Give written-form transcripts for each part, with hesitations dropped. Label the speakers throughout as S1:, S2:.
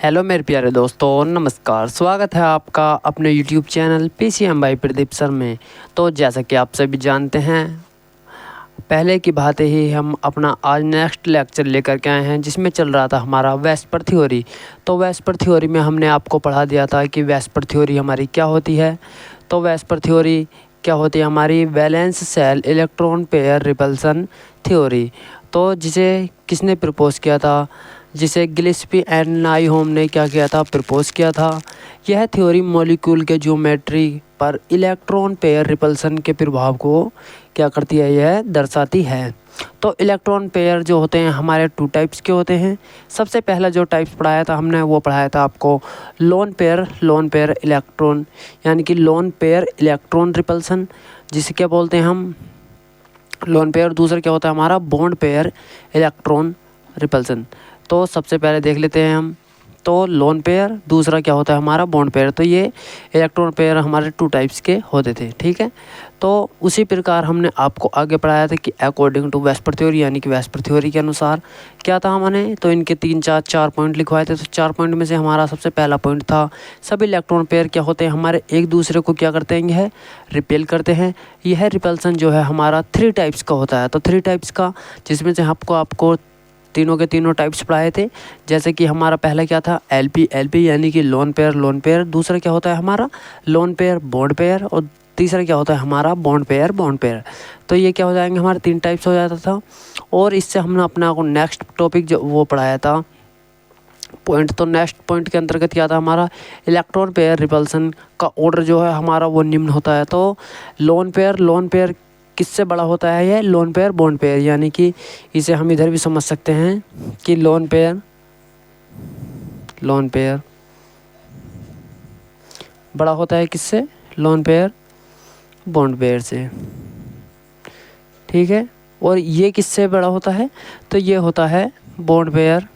S1: Hello मेरे प्यारे दोस्तों, नमस्कार। स्वागत है आपका अपने YouTube channel PCM by Pradeep sir में। तो जैसा कि आप सभी जानते हैं, पहले की बात ही हम अपना आज नेक्स्ट लेक्चर लेकर के आए हैं, जिसमें चल रहा था हमारा वेस्पर थ्योरी। तो वेस्पर थ्योरी में हमने आपको पढ़ा दिया था कि वेस्पर थ्योरी हमारी क्या होती है। तो वेस्पर थ्योरी क्या होती है हमारी? Valence shell electron pair repulsion theory. तो जिसे किसने प्रपोज किया था? जिसे गिलेस्पी एंड नाइहोम ने क्या किया था? प्रपोज किया था। यह थ्योरी मॉलिक्यूल के ज्योमेट्री पर इलेक्ट्रॉन पेयर रिपल्सन के प्रभाव को क्या करती है? यह दर्शाती है। तो इलेक्ट्रॉन पेयर जो होते हैं हमारे 2 टाइप्स के होते हैं। सबसे पहला जो टाइप्स पढ़ाया था हमने, वो पढ़ाया था आपको लोन पेयर इलेक्ट्रॉन, यानी कि लोन पेयर इलेक्ट्रॉन रिपल्सन, जिसे क्या बोलते हैं हम? Lone pair. दूसरा क्या होता है हमारा? Bond pair electron repulsion. तो सबसे पहले देख लेते हैं हम। तो लोन पेयर, दूसरा क्या होता है हमारा? Bond pair. तो ये इलेक्ट्रॉन पेयर हमारे 2 टाइप्स के होते थे, ठीक है। तो उसी प्रकार हमने आपको आगे पढ़ाया था कि अकॉर्डिंग टू वेस्पर थ्योरी, यानी कि वेस्पर थ्योरी के अनुसार क्या था हमने, तो इनके 4 पॉइंट लिखवाए थे। तो 4 पॉइंट में से हमारा सबसे पहला पॉइंट था, सभी इलेक्ट्रॉन पेयर क्या होते हैं हमारे? एक दूसरे को क्या करते हैं? यह रिपेल करते हैं। यह रिपल्सन जो है हमारा 3 टाइप्स का होता है। तो 3 टाइप्स का, जिसमें से आपको तीनों के तीनों टाइप्स पढ़ाए थे। जैसे कि हमारा पहला क्या था? एलपी यानी कि लोन पेयर। दूसरा क्या होता है हमारा? Lone pair bond pair. और तीसरा क्या होता है हमारा? Bond pair. तो ये क्या हो जाएंगे हमारे? 3 टाइप्स हो जाता था। और इससे हमने अपना को नेक्स्ट टॉपिक जो वो पढ़ाया था पॉइंट। तो नेक्स्ट पॉइंट के अंतर्गत क्या था हमारा? इलेक्ट्रॉन पेयर रिपल्सन का ऑर्डर जो है हमारा वो निम्न होता है। तो लोन पेयर किससे बड़ा होता है? ये लोन पेयर बॉन्ड पेयर, यानी कि इसे हम इधर भी समझ सकते हैं कि लोन पेयर बड़ा होता है किससे? लोन पेयर बॉन्ड पेयर से, ठीक है। और ये किससे बड़ा होता है? तो ये होता है बॉन्ड पेयर,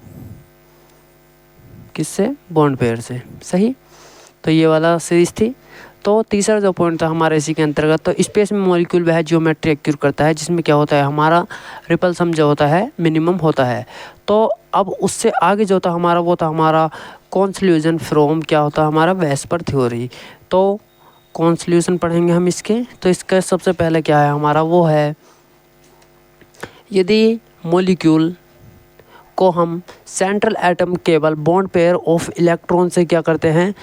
S1: किससे? बॉन्ड पेयर से, सही। तो ये वाला सीरीज थी। तो तीसरा जो पॉइंट था हमारे इसी के अंतर्गत, तो स्पेस में मॉलिक्यूल वह ज्योमेट्री एक्यूर करता है जिसमें क्या होता है हमारा? रिपल्सन जो होता है मिनिमम होता है। तो अब उससे आगे जो था हमारा, वो था हमारा कॉन्क्लूजन फ्रॉम क्या होता है हमारा? VSEPR theory. तो कॉन्क्लूजन पढ़ेंगे हम इसके। तो इसका सबसे पहले क्या है हमारा? वो है, यदि मॉलिक्यूल को हम सेंट्रल एटम केवल बॉन्ड पेयर ऑफ इलेक्ट्रॉन से क्या करते हैं?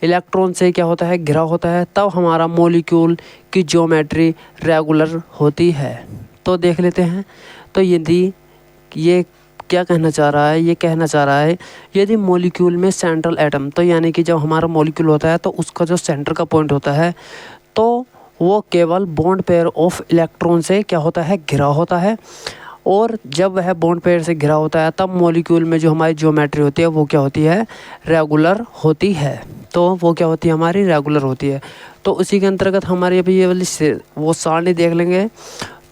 S1: इलेक्ट्रॉन से क्या होता है? घिरा होता है, तब हमारा मॉलिक्यूल की ज्योमेट्री रेगुलर होती है। तो देख लेते हैं। तो यदि ये क्या कहना चाह रहा है? ये कहना चाह रहा है यदि मॉलिक्यूल में सेंट्रल एटम, तो यानी कि जब हमारा मॉलिक्यूल होता है तो उसका जो सेंटर का पॉइंट होता है, तो वो केवल बॉन्ड पेयर ऑफ इलेक्ट्रॉन से क्या होता है? घिरा होता है। और जब वह बॉन्ड पेयर से घिरा होता है तब मॉलिक्यूल में जो हमारी ज्योमेट्री होती है वो क्या होती है? रेगुलर होती है। तो वो क्या होती है हमारी? रेगुलर होती है। तो उसी के अंतर्गत हमारी अभी ये वाली वो सारणी देख लेंगे।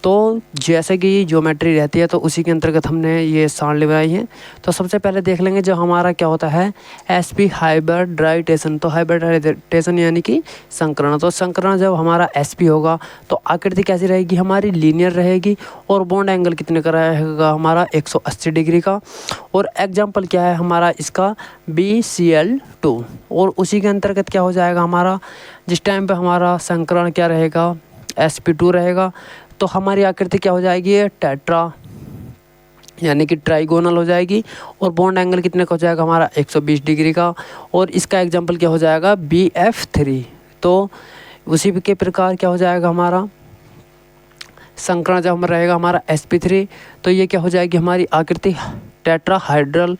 S1: तो जैसे कि ज्योमेट्री रहती है तो उसी के अंतर्गत हमने ये सारणी बनाई है। तो सबसे पहले देख लेंगे जो हमारा क्या होता है? sp hybridisation. तो हाइब्रिडाइजेशन यानी कि संकरण। तो संकरण जब हमारा sp होगा तो आकृति कैसी रहेगी हमारी? लीनियर रहेगी। और बॉन्ड एंगल कितने का रहेगा हमारा? 180 डिग्री का। और एग्जाम्पल क्या है हमारा इसका? BCl2। और उसी के अंतर्गत क्या हो जाएगा हमारा? जिस टाइम पे हमारा संकरण क्या रहेगा? sp2 रहेगा। तो हमारी आकृति क्या हो जाएगी? ये टेट्रा यानी कि ट्राइगोनल हो जाएगी। और बॉन्ड एंगल कितने का हो जाएगा हमारा? 120 डिग्री का। और इसका एग्जांपल क्या हो जाएगा? BF3। तो उसी के प्रकार क्या हो जाएगा हमारा? संकरण जब हम रहेगा हमारा sp3, तो ये क्या हो जाएगी हमारी आकृति? टेट्राहाइड्रल।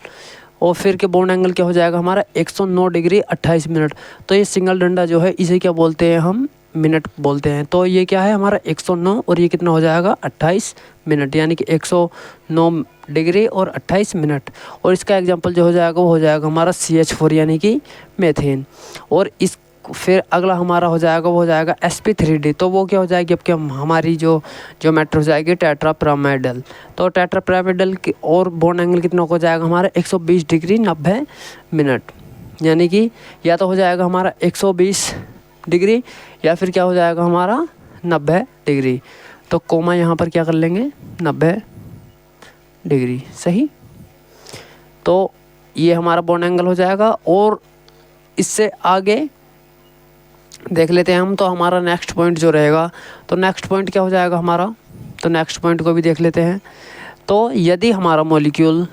S1: और फिर के बॉन्ड एंगल क्या हो जाएगा हमारा? 109 डिग्री 28 मिनट। तो ये सिंगल डंडा जो है इसे क्या बोलते हैं हम? मिनट बोलते हैं। तो ये क्या है हमारा? 109 और ये कितना हो जाएगा? 28 मिनट, यानी कि 109 डिग्री और 28 मिनट। और इसका एग्जांपल जो हो जाएगा वो हो जाएगा हमारा CH4 यानी कि मेथेन। और इस फिर अगला हमारा हो जाएगा वो हो जाएगा sp3d। तो वो क्या हो जाएगी? अब क्या हमारी जो ज्योमेट्री हो जाएगी? टेट्रापिरामिडल। तो टेट्रापिरामिडल की और बॉन्ड एंगल कितना हो जाएगा हमारा? 120 डिग्री 90 मिनट, यानी कि या तो हो जाएगा हमारा 120 डिग्री या फिर क्या हो जाएगा हमारा? 90 डिग्री। तो कोमा यहाँ पर क्या कर लेंगे? 90 डिग्री, सही। तो ये हमारा बॉन्ड एंगल हो जाएगा। और इससे आगे देख लेते हैं हम, तो हमारा नेक्स्ट पॉइंट जो रहेगा, तो नेक्स्ट पॉइंट क्या हो जाएगा हमारा, तो नेक्स्ट पॉइंट को भी देख लेते हैं। तो यदि हमारा मॉलिक्यूल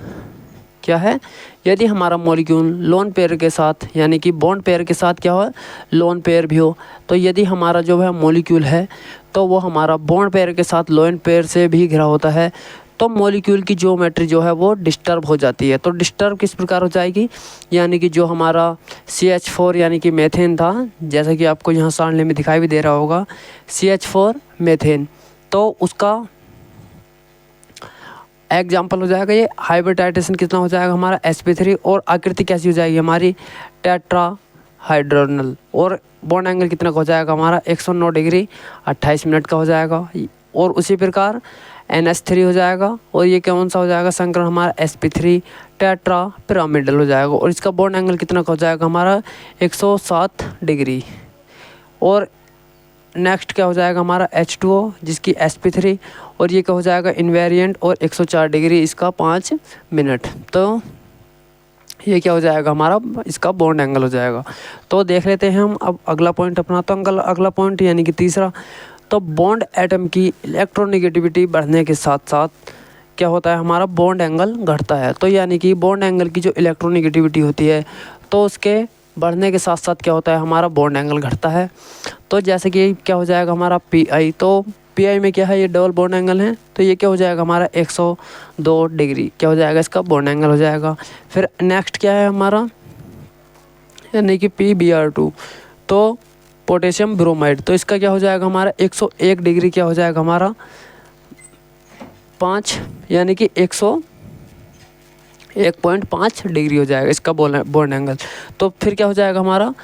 S1: क्या है, यदि हमारा मॉलिक्यूल लोन पेयर के साथ यानी कि बॉन्ड पेयर के साथ क्या हो, लोन पेयर भी हो, तो यदि हमारा जो है मॉलिक्यूल है तो वो हमारा बॉन्ड पेयर के साथ लोन पेयर से भी घिरा होता है, तो मॉलिक्यूल की ज्योमेट्री जो है वो डिस्टर्ब हो जाती है। तो डिस्टर्ब किस प्रकार हो जाएगी, यानी कि जो हमारा CH4 यानी कि मेथेन था, जैसा कि आपको यहाँ सामने में दिखाई भी दे रहा होगा CH4 मेथेन, तो उसका एग्जाम्पल हो जाएगा ये हाइब्रिडाइजेशन कितना हो जाएगा हमारा sp3, और आकृति कैसी हो जाएगी हमारी टेट्राहाइड्रोनल, और बॉन्ड एंगल कितना का हो जाएगा हमारा 109 डिग्री 28 मिनट का हो जाएगा। और उसी प्रकार NH3 हो जाएगा, और ये कौन सा हो जाएगा संकरण हमारा sp3 टेट्रा पिरामिडल हो जाएगा, और इसका बॉन्ड एंगल कितना का हो जाएगा हमारा 107 डिग्री। और नेक्स्ट क्या हो जाएगा हमारा H2O जिसकी sp3, और ये क्या हो जाएगा इनवेरिएंट, और 104 डिग्री इसका 5 मिनट। तो ये क्या हो जाएगा हमारा, इसका बॉन्ड एंगल हो जाएगा। तो देख लेते हैं हम अब अगला पॉइंट अपना, तो अगला पॉइंट यानी कि तीसरा, तो बॉन्ड एटम की इलेक्ट्रोनेगेटिविटी बढ़ने के साथ साथ क्या होता है हमारा बॉन्ड एंगल घटता है। तो यानी कि बॉन्ड एंगल की जो इलेक्ट्रोनेगेटिविटी होती है, तो उसके बढ़ने के साथ साथ क्या होता है हमारा बॉन्ड एंगल घटता है। तो जैसे कि क्या हो जाएगा हमारा PI, तो PI में क्या है, ये डबल बॉन्ड एंगल है, तो ये क्या हो जाएगा हमारा 102 डिग्री क्या हो जाएगा इसका बॉन्ड एंगल हो जाएगा। फिर नेक्स्ट क्या है हमारा, यानी कि PBr2, तो पोटेशियम ब्रोमाइड, तो इसका क्या हो जाएगा हमारा 101 डिग्री क्या हो जाएगा हमारा 5 यानी कि 101.5 डिग्री हो जाएगा इसका बॉन्ड एंगल। तो फिर क्या हो जाएगा हमारा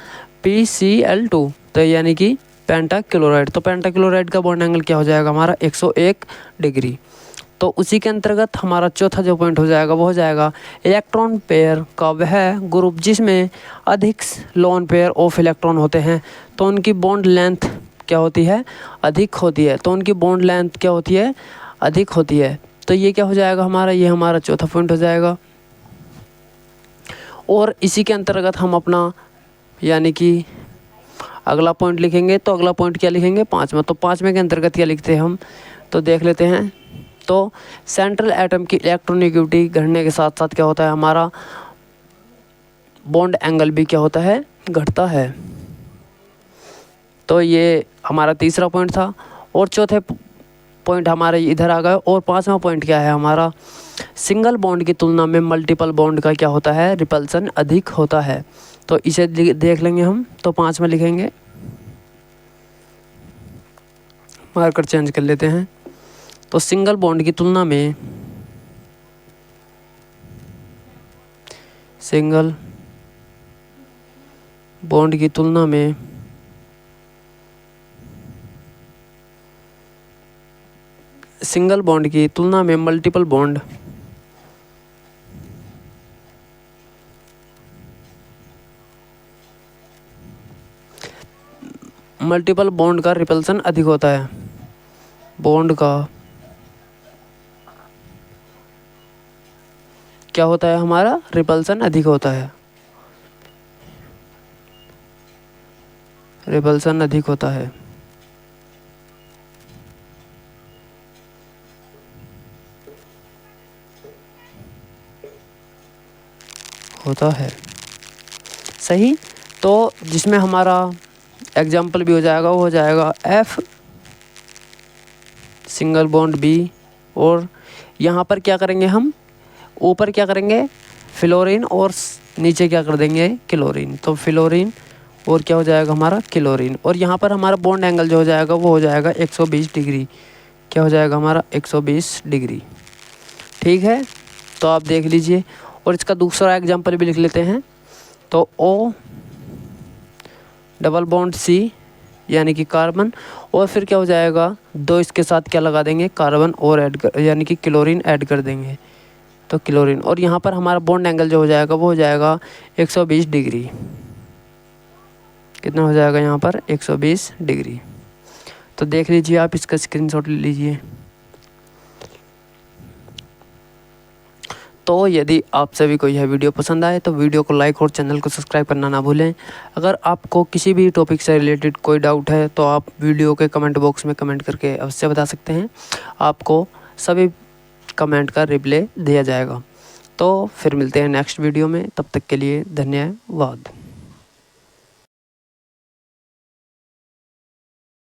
S1: PCl2, तो यानी कि पेंटाक्लोराइड, तो पेंटाक्लोराइड का बॉन्ड एंगल क्या हो जाएगा हमारा 101 डिग्री। तो उसी के अंतर्गत हमारा चौथा जो पॉइंट हो जाएगा वो हो जाएगा इलेक्ट्रॉन पेयर का वह ग्रुप जिसमें अधिक लोन पेयर ऑफ इलेक्ट्रॉन होते हैं, तो उनकी बॉन्ड लेंथ क्या होती है, अधिक होती है। तो उनकी बॉन्ड लेंथ क्या होती है, अधिक होती है। तो ये क्या हो जाएगा हमारा, ये हमारा चौथा पॉइंट हो जाएगा। और इसी के अंतर्गत हम अपना यानी कि अगला पॉइंट लिखेंगे, तो अगला पॉइंट क्या लिखेंगे, पाँचवा। तो पाँचवें के अंतर्गत क्या लिखते हैं हम, तो देख लेते हैं। तो सेंट्रल एटम की इलेक्ट्रोनेगेटिविटी घटने के साथ साथ क्या होता है हमारा बॉन्ड एंगल भी क्या होता है, घटता है। तो ये हमारा तीसरा पॉइंट था, और चौथे पॉइंट हमारे इधर आ गए। और पांचवा पॉइंट क्या है हमारा, सिंगल बॉन्ड की तुलना में मल्टीपल बॉन्ड का क्या होता है, रिपल्सन अधिक होता है। तो इसे देख लेंगे हम, तो पांचवा लिखेंगे, मार्कर चेंज कर लेते हैं। तो सिंगल बॉन्ड की तुलना में, सिंगल बॉन्ड की तुलना में सिंगल बॉन्ड की तुलना में मल्टीपल बॉन्ड का रिपल्सन अधिक होता है। बॉन्ड का क्या होता है हमारा, रिपल्सन अधिक होता है, रिपल्सन अधिक होता है। सही। तो जिसमें हमारा एग्जाम्पल भी हो जाएगा वो हो जाएगा F सिंगल बॉन्ड B, और यहाँ पर क्या करेंगे हम, ऊपर क्या करेंगे फ्लोरीन, और नीचे क्या कर देंगे क्लोरीन। तो फ्लोरीन और क्या हो जाएगा हमारा क्लोरीन, और यहाँ पर हमारा बॉन्ड एंगल जो हो जाएगा वो हो जाएगा 120 डिग्री क्या हो जाएगा हमारा 120 डिग्री। ठीक है, तो आप देख लीजिए। और इसका दूसरा एग्जाम्पल भी लिख लेते हैं। तो O डबल बॉन्ड C यानी कि कार्बन, और फिर क्या हो जाएगा, दो इसके साथ क्या लगा देंगे कार्बन और ऐड कर यानी कि क्लोरीन ऐड कर देंगे, तो क्लोरीन। और यहाँ पर हमारा बॉन्ड एंगल जो हो जाएगा वो हो जाएगा 120 डिग्री। कितना हो जाएगा यहाँ पर 120 डिग्री। तो देख लीजिए आप, इसका स्क्रीनशॉट ले लीजिए। तो यदि आप सभी को यह वीडियो पसंद आए तो वीडियो को लाइक और चैनल को सब्सक्राइब करना ना भूलें। अगर आपको किसी भी टॉपिक से रिलेटेड कोई डाउट है तो आप वीडियो के कमेंट बॉक्स में कमेंट करके अवश्य बता सकते हैं, आपको सभी कमेंट का रिप्लाई दिया जाएगा। तो फिर मिलते हैं नेक्स्ट वीडियो में, तब तक के लिए धन्यवाद।